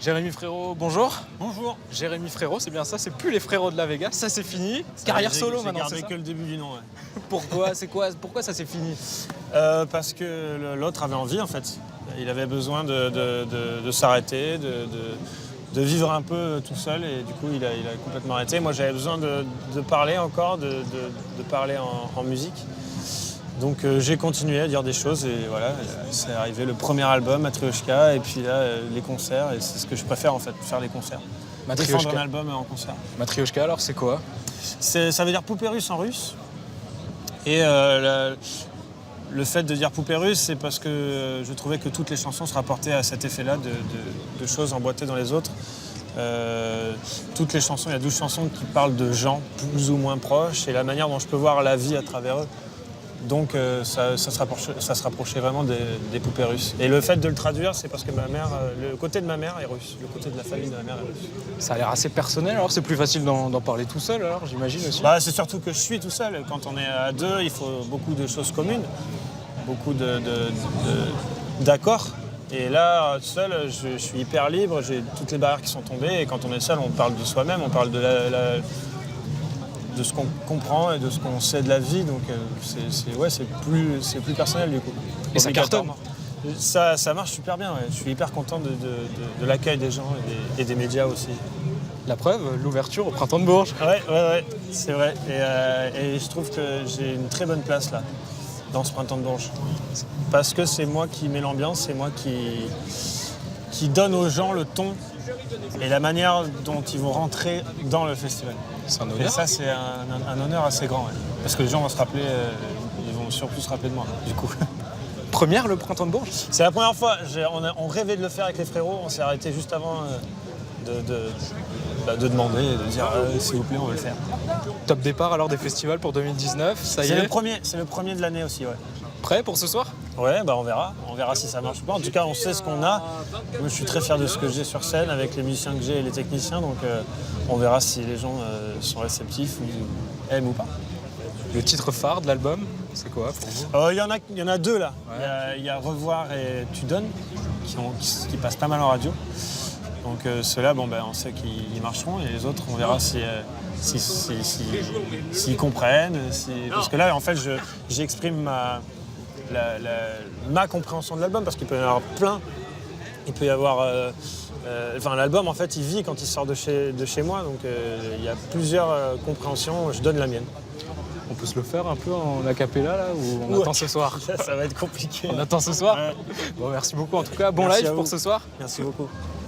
Jérémy Frérot, bonjour. Bonjour. Jérémy Frérot, c'est bien ça, c'est plus les frérots de la Vega, ça c'est fini. Carrière solo maintenant, c'est J'ai ça. gardé que le début du nom, ouais. Pourquoi pourquoi ça c'est fini? Parce que l'autre avait envie, en fait. Il avait besoin de s'arrêter, de vivre un peu tout seul, et du coup, il a complètement arrêté. Moi, j'avais besoin de parler encore, de parler en musique. Donc j'ai continué à dire des choses et voilà, c'est arrivé le premier album, Matryoshka, et puis là, les concerts, et c'est ce que je préfère en fait, faire les concerts. Défendre un album en concert. Matryoshka, alors c'est quoi? Ça veut dire poupée russe en russe. Et le fait de dire poupée russe, c'est parce que je trouvais que toutes les chansons se rapportaient à cet effet-là de choses emboîtées dans les autres. Toutes les chansons, il y a 12 chansons qui parlent de gens plus ou moins proches et la manière dont je peux voir la vie à travers eux. Donc ça se rapprochait vraiment des poupées russes. Et le fait de le traduire, c'est parce que ma mère, le côté de ma mère est russe, le côté de la famille de ma mère est russe. Ça a l'air assez personnel, alors c'est plus facile d'en parler tout seul, alors j'imagine aussi. Bah, c'est surtout que je suis tout seul. Quand on est à deux, il faut beaucoup de choses communes, beaucoup d'accords. Et là, seul, je suis hyper libre, j'ai toutes les barrières qui sont tombées. Et quand on est seul, on parle de soi-même, on parle de ce qu'on comprend et de ce qu'on sait de la vie, donc c'est plus personnel du coup. Et ça cartonne. Ça marche super bien, ouais. Je suis hyper content de l'accueil des gens et des médias aussi. La preuve, l'ouverture au Printemps de Bourges. Ouais, c'est vrai. Et je trouve que j'ai une très bonne place là, dans ce Printemps de Bourges. Parce que c'est moi qui mets l'ambiance, c'est moi qui donne aux gens le ton et la manière dont ils vont rentrer dans le festival. C'est un honneur. Et ça, c'est un honneur assez grand, ouais. Parce que les gens vont se rappeler, ils vont surtout se rappeler de moi, du coup. Première, le Printemps de Bourges? C'est la première fois, on rêvait de le faire avec les frérots, on s'est arrêté juste avant de demander et de dire s'il vous plaît, on veut le faire. Top départ alors des festivals pour 2019, ça y est. C'est le premier de l'année aussi, ouais. Prêt pour ce soir? Ouais, bah on verra si ça marche ou pas. En tout cas, on sait ce qu'on a. Moi, je suis très fier de ce que j'ai sur scène avec les musiciens que j'ai et les techniciens, donc on verra si les gens sont réceptifs ou aiment ou pas. Le titre phare de l'album, c'est quoi pour vous? Il y en a deux là. Ouais. Il y a Revoir et Tu donnes qui passent pas mal en radio. Donc ceux-là, on sait qu'ils marcheront, et les autres, on verra s'ils comprennent. Parce que là, en fait, j'exprime ma compréhension de l'album, parce qu'il peut y en avoir plein. Il peut y avoir... l'album, en fait, il vit quand il sort de chez moi, donc il y a plusieurs compréhensions, je donne la mienne. On peut se le faire un peu en acapella là, ou on attend ce soir? Ça va être compliqué. On attend ce soir? Ouais. Bon, merci beaucoup en tout cas, bon Merci live à pour vous. ce soir. Merci beaucoup.